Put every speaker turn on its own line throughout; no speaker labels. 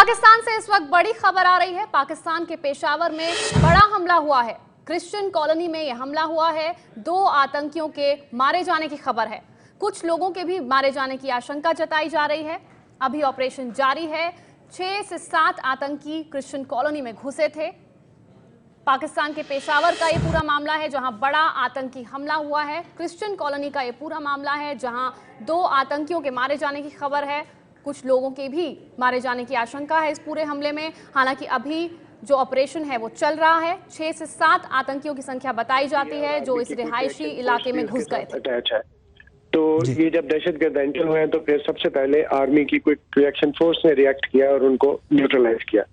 पाकिस्तान से इस वक्त बड़ी खबर आ रही है। पाकिस्तान के पेशावर में बड़ा हमला हुआ है। क्रिश्चियन कॉलोनी में यह हमला हुआ है। 2 आतंकियों के मारे जाने की खबर है। कुछ लोगों के भी मारे जाने की आशंका जताई जा रही है। अभी ऑपरेशन जारी है। 6 से 7 आतंकी क्रिश्चियन कॉलोनी में घुसे थे। पाकिस्तान के पेशावर का ये पूरा मामला है जहां बड़ा आतंकी हमला हुआ है। क्रिश्चियन कॉलोनी का ये पूरा मामला है जहां 2 आतंकियों के मारे जाने की खबर है। कुछ लोगों के भी मारे जाने की आशंका है इस पूरे हमले में। हालांकि अभी जो ऑपरेशन है वो चल रहा है। 6 से 7 आतंकियों की संख्या बताई जाती है जो इस रिहायशी इलाके में घुस गए थे।
तो ये जब दहशतगर्द एंटर हुए हैं तो फिर सबसे पहले आर्मी की क्विक रिएक्शन फोर्स ने रिएक्ट किया और उनको न्यूट्रलाइज किया।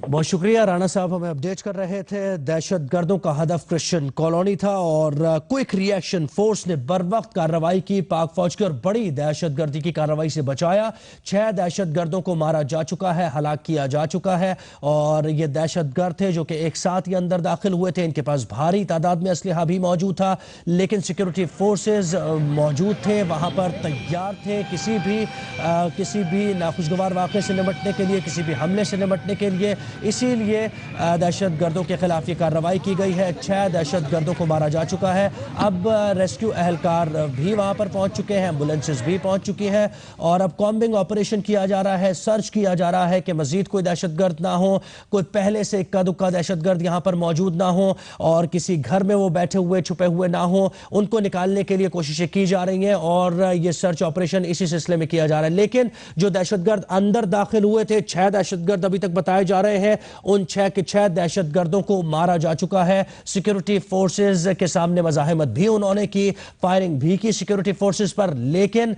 बहुत शुक्रिया राणा साहब, हमें अपडेट कर रहे थे। दहशतगर्दों का हदफ क्रिश्चियन कॉलोनी था और क्विक रिएक्शन फोर्स ने बर वक्त कार्रवाई की। पाक फौज की और बड़ी दहशतगर्दी की कार्रवाई से बचाया। 6 दहशतगर्दों को मारा जा चुका है, हलाक किया जा चुका है। और ये दहशतगर्द थे जो कि एक साथ ही अंदर दाखिल हुए थे। इनके पास भारी तादाद में असलहा भी मौजूद था, लेकिन सिक्योरिटी फोर्सेज मौजूद थे, वहां पर तैयार थे किसी भी नाखुशगवार वाक़े से निपटने के लिए, किसी भी हमले से निपटने के लिए। इसीलिए दहशतगर्दों के खिलाफ ये कार्रवाई की गई है। 6 दहशतगर्दों को मारा जा चुका है। अब रेस्क्यू एहलकार भी वहां पर पहुंच चुके हैं, एम्बुलेंसेस भी पहुंच चुकी हैं और अब कॉम्बिंग ऑपरेशन किया जा रहा है। सर्च किया जा रहा है कि मजीद कोई दहशतगर्द ना हो, कोई पहले से इक्का दुक्का दहशतगर्द यहां पर मौजूद ना हो और किसी घर में वो बैठे हुए छुपे हुए ना हो। उनको निकालने के लिए कोशिशें की जा रही हैं और ये सर्च ऑपरेशन इसी सिलसिले में किया जा रहा है। लेकिन जो दहशतगर्द अंदर दाखिल हुए थे, 6 दहशतगर्द अभी तक बताए जा रहे हैं, उन 6 के 6 दहशतगर्दों को मारा जा चुका है। सिक्योरिटी फोर्सेस के सामने मज़ाहमत भी उन्होंने की, फायरिंग भी की सिक्योरिटी फोर्सेस पर, लेकिन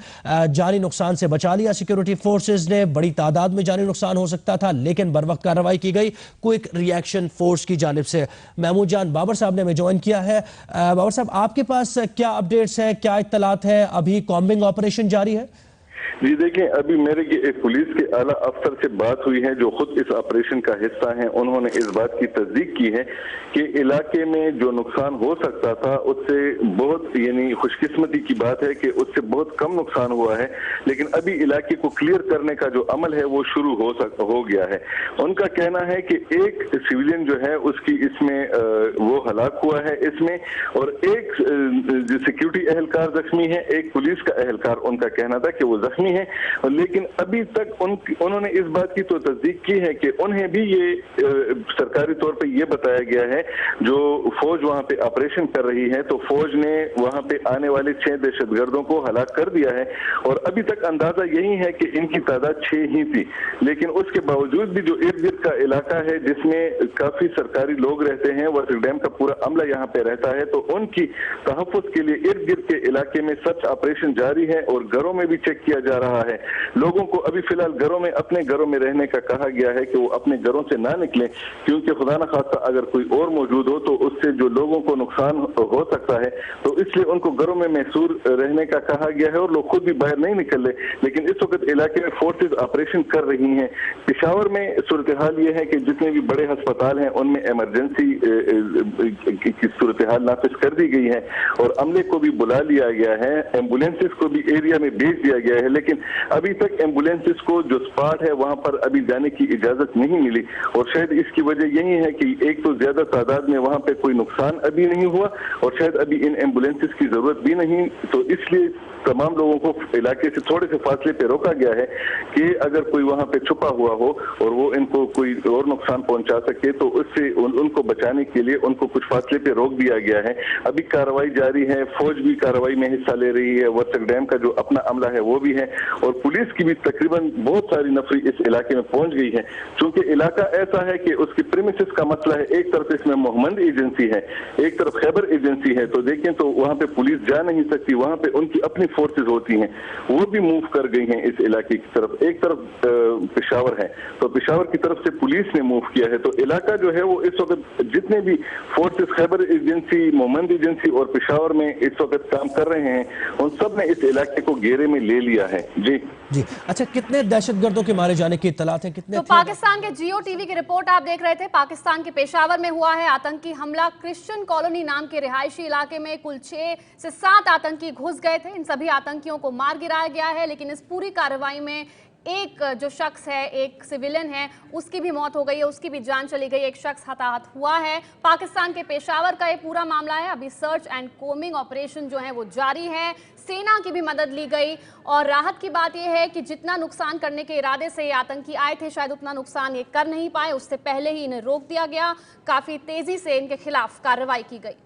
जानी नुकसान से बचा लिया सिक्योरिटी फोर्सेस ने। बड़ी तादाद में जानी नुकसान हो सकता था, लेकिन बर वक्त कार्रवाई की गई क्विक रिएक्शन फोर्स की जानिब से। महमूद जान बाबर साहब ने हमें ज्वाइन किया है। बाबर साहब, आपके पास क्या अपडेट्स हैं, क्या इत्तलात है? अभी कॉम्बिंग ऑपरेशन जारी है?
जी देखिए, अभी मेरे एक पुलिस के आला अफसर से बात हुई है जो खुद इस ऑपरेशन का हिस्सा हैं। उन्होंने इस बात की तस्दीक की है कि इलाके में जो नुकसान हो सकता था उससे बहुत, यानी खुशकिस्मती की बात है कि उससे बहुत कम नुकसान हुआ है। लेकिन अभी इलाके को क्लियर करने का जो अमल है वो शुरू हो गया है। उनका कहना है कि एक सिविलियन जो है उसकी इसमें वो हलाक हुआ है इसमें, और एक जो सिक्योरिटी एहलकार जख्मी है, एक पुलिस का एहलकार उनका कहना था कि वो जख्मी है। लेकिन अभी तक उन्होंने इस बात की तो तस्दीक की है कि उन्हें भी ये सरकारी तौर पे ये बताया गया है, जो फौज वहां पे ऑपरेशन कर रही है तो फौज ने वहां पे आने वाले 6 दहशतगर्दों को हलाक कर दिया है। और अभी तक अंदाजा यही है कि इनकी तादाद 6 ही थी। लेकिन उसके बावजूद भी जो इर्द गिर्द का इलाका है जिसमें काफी सरकारी लोग रहते हैं, वर्सिक डैम का पूरा अमला यहाँ पे रहता है, तो उनकी तहफ़्फ़ुज़ के लिए इर्द गिर्द के इलाके में सर्च ऑपरेशन जारी है और घरों में भी चेक किया जा रहा है। लोगों को अभी फिलहाल अपने घरों में रहने का कहा गया है कि वो अपने घरों से ना निकलें, क्योंकि खुदा न खास्ता अगर कोई और मौजूद हो तो उससे जो लोगों को नुकसान हो सकता है, तो इसलिए उनको घरों में महसूर रहने का कहा गया है और लोग खुद भी बाहर नहीं निकल रहे। लेकिन इस वक्त इलाके में फोर्सेज ऑपरेशन कर रही हैं। पेशावर में सूरत हाल ये है कि जितने भी बड़े अस्पताल हैं उनमें इमरजेंसी की सूरत हाल नाफिज कर दी गई है और अमले को भी बुला लिया गया है, एम्बुलेंसेज को भी एरिया में भेज दिया गया है। लेकिन अभी तक एम्बुलेंसेस को जो स्पॉट है वहां पर अभी जाने की इजाजत नहीं मिली और शायद इसकी वजह यही है कि एक तो ज्यादा तादाद में वहां पे कोई नुकसान अभी नहीं हुआ और शायद अभी इन एम्बुलेंसेस की जरूरत भी नहीं, तो इसलिए तमाम लोगों को इलाके से थोड़े से फासले पे रोका गया है कि अगर कोई वहां पे छुपा हुआ हो और वो इनको कोई और नुकसान पहुंचा सके तो उससे उनको बचाने के लिए उनको कुछ फासले पे रोक दिया गया है। अभी कार्रवाई जारी है, फौज भी कार्रवाई में हिस्सा ले रही है, वर्सिक डैम का जो अपना अमला है वो भी है और पुलिस की भी तकरीबन बहुत सारी नफरी इस इलाके में पहुंच गई है। चूंकि इलाका ऐसा है कि उसकी प्रीमिसेस का मसला है, एक तरफ इसमें मोहम्मद एजेंसी है, एक तरफ खैबर एजेंसी है, तो देखें तो वहां पे पुलिस जा नहीं सकती, वहां पे उनकी अपनी फोर्सेज होती हैं, वो भी मूव कर गई हैं इस इलाके की तरफ। एक तरफ पेशावर है तो पेशावर की तरफ से पुलिस ने मूव किया है, तो इलाका जो है वो इस वक्त जितने भी forces Khyber agency, Mohmand agency और पेशावर में इस वक्त काम कर रहे हैं उन सब ने इस इलाके को घेरे में ले लिया है। हैं। जी
जी, अच्छा, कितने दहशतगर्दों के मारे जाने की इत्तलात हैं? कितने
तो पाकिस्तान के जियो टीवी की रिपोर्ट आप देख रहे थे। पाकिस्तान के पेशावर में हुआ है आतंकी हमला। क्रिश्चियन कॉलोनी नाम के रिहायशी इलाके में कुल 6 से 7 आतंकी घुस गए थे। इन सभी आतंकियों को मार गिराया गया है, लेकिन इस पूरी कार्रवाई में एक जो शख्स है, एक सिविलियन है, उसकी भी मौत हो गई है, उसकी भी जान चली गई, एक शख्स हताहत हुआ है। पाकिस्तान के पेशावर का ये पूरा मामला है। अभी सर्च एंड कोमिंग ऑपरेशन जो है वो जारी है। सेना की भी मदद ली गई और राहत की बात यह है कि जितना नुकसान करने के इरादे से ये आतंकी आए थे, शायद उतना नुकसान ये कर नहीं पाए। उससे पहले ही इन्हें रोक दिया गया। काफी तेजी से इनके खिलाफ कार्रवाई की गई।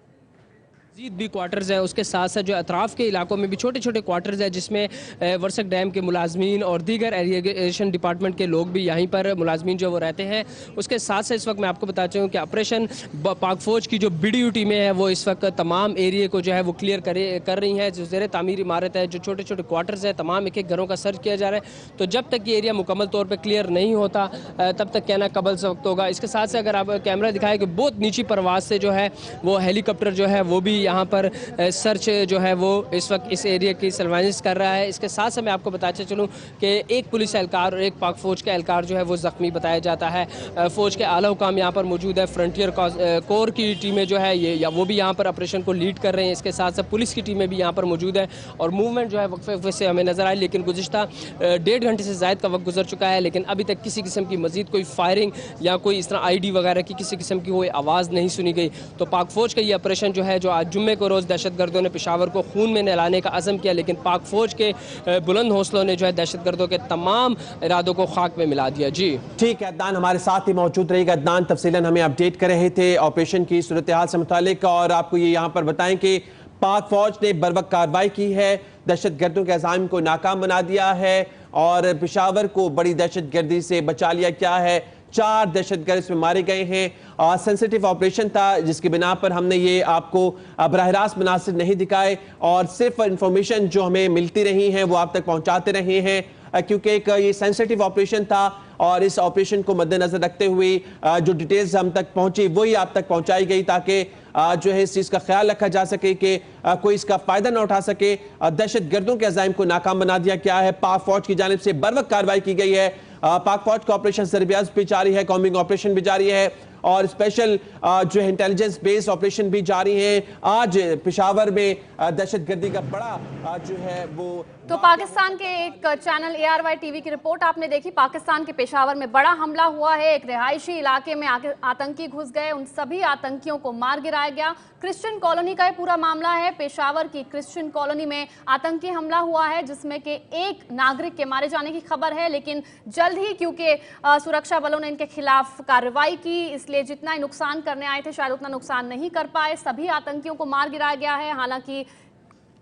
मजीद भी क्वार्टर्स है, उसके साथ साथ जो अतराफ़ के इलाकों में भी छोटे छोटे क्वार्टर्स है, जिसमें वर्सक डैम के मुलाजमीन और दीगर इरीगेशन डिपार्टमेंट के लोग भी यहीं पर मुलाजमीन जो वो रहते हैं। उसके साथ साथ इस वक्त मैं आपको बताता हूँ कि ऑपरेशन पाक फ़ौज की जो BDU टीमें हैं वो इस वक्त तमाम एरिए को जो है वो क्लियर कर रही हैं। जो ज़ेर तामीर इमारत है, जो छोटे छोटे क्वार्टर्स है, तमाम एक एक घरों का सर्च किया जा रहा है। तो जब तक ये एरिया मुकम्मल तौर पर क्लियर नहीं होता तब तक कहना कबल से वक्त होगा। इसके साथ से अगर आप कैमरा दिखाएं कि बहुत नीची परवाज से जो है वो हेलीकॉप्टर जो है वो भी यहाँ पर सर्च जो है वो इस वक्त इस एरिया की सर्वाइलेंस कर रहा है। इसके साथ साथ मैं आपको बताते चलूँ कि एक पुलिस एहलकार और एक पाक फ़ौज का एहलकार जो है वो ज़ख्मी बताया जाता है। फ़ौज के आला हुकाम यहाँ पर मौजूद है। फ्रंटियर कोर की टीमें जो है ये वो भी यहाँ पर ऑपरेशन को लीड कर रहे हैं। इसके साथ साथ पुलिस की टीमें भी यहाँ पर मौजूद है और मूवमेंट जो है वक्फे से हमें नज़र आई। लेकिन गुज़िश्ता 1.5 घंटे से ज़ायद का वक्त गुजर चुका है, लेकिन अभी तक किसी किस्म की मज़ीद कोई फायरिंग या कोई इस तरह ID वगैरह की किसी किस्म की कोई आवाज़ नहीं सुनी गई। तो पाक फ़ौज का ये ऑपरेशन जो है, जो आज जुम्मे को रोज़ दहशतगर्दों ने पेशावर को खून में नहलाने का अज़म किया, लेकिन पाक फ़ौज के बुलंद हौसलों ने जो है दहशतगर्दों के तमाम इरादों को खाक में मिला दिया। जी
ठीक है, अदनान हमारे साथ ही मौजूद रहेगा। अदनान तफसीलन हमें अपडेट कर रहे थे ऑपरेशन की सूरत हाल से मुतालिक, और आपको ये यहाँ पर बताएं कि पाक फ़ौज ने बरवक्त कार्रवाई की है, दहशतगर्दों के अज़ाइम को नाकाम बना दिया है और पेशावर को बड़ी दहशतगर्दी से बचा लिया। क्या है, 4 दहशतगर्द इसमें मारे गए हैं। सेंसिटिव ऑपरेशन था जिसकी बिना पर हमने ये आपको बराह रास्त मनासिर नहीं दिखाए और सिर्फ इंफॉर्मेशन जो हमें मिलती रही हैं वो आप तक पहुंचाते रहे हैं, क्योंकि एक ये सेंसिटिव ऑपरेशन था और इस ऑपरेशन को मद्देनजर रखते हुए जो डिटेल्स हम तक पहुंची वही आप तक पहुंचाई गई, ताकि जो है इस चीज़ का ख्याल रखा जा सके कि कोई इसका फ़ायदा ना उठा सके। दहशतगर्दों के अज़ाइम को नाकाम बना दिया गया है। पाक फ़ौज की जानिब से बरवक्त कार्रवाई की गई है। पाक फ़ौज का ऑपरेशन सरबियाज भी जारी है, कॉम्बिंग ऑपरेशन भी जारी है और स्पेशल जो है इंटेलिजेंस बेस्ड ऑपरेशन भी जारी है। आज पेशावर में दहशतगर्दी का बड़ा जो है वो
तो पाकिस्तान के एक चैनल ARY TV की रिपोर्ट आपने देखी। पाकिस्तान के पेशावर में बड़ा हमला हुआ है। एक रिहायशी इलाके में आतंकी घुस गए, उन सभी आतंकियों को मार गिराया गया। क्रिश्चियन कॉलोनी का ये पूरा मामला है। पेशावर की क्रिश्चियन कॉलोनी में आतंकी हमला हुआ है जिसमें कि एक नागरिक के मारे जाने की खबर है, लेकिन जल्द ही क्योंकि सुरक्षा बलों ने इनके खिलाफ कार्रवाई की, इसलिए जितना ही नुकसान करने आए थे शायद उतना नुकसान नहीं कर पाए। सभी आतंकियों को मार गिराया गया है। हालांकि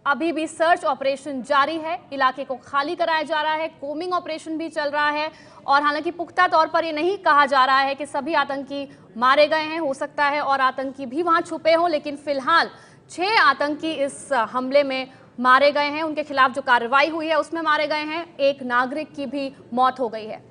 अभी भी सर्च ऑपरेशन जारी है, इलाके को खाली कराया जा रहा है, कोमिंग ऑपरेशन भी चल रहा है और हालांकि पुख्ता तौर पर ये नहीं कहा जा रहा है कि सभी आतंकी मारे गए हैं। हो सकता है और आतंकी भी वहां छुपे हों, लेकिन फिलहाल 6 आतंकी इस हमले में मारे गए हैं। उनके खिलाफ जो कार्रवाई हुई है उसमें मारे गए हैं। एक नागरिक की भी मौत हो गई है।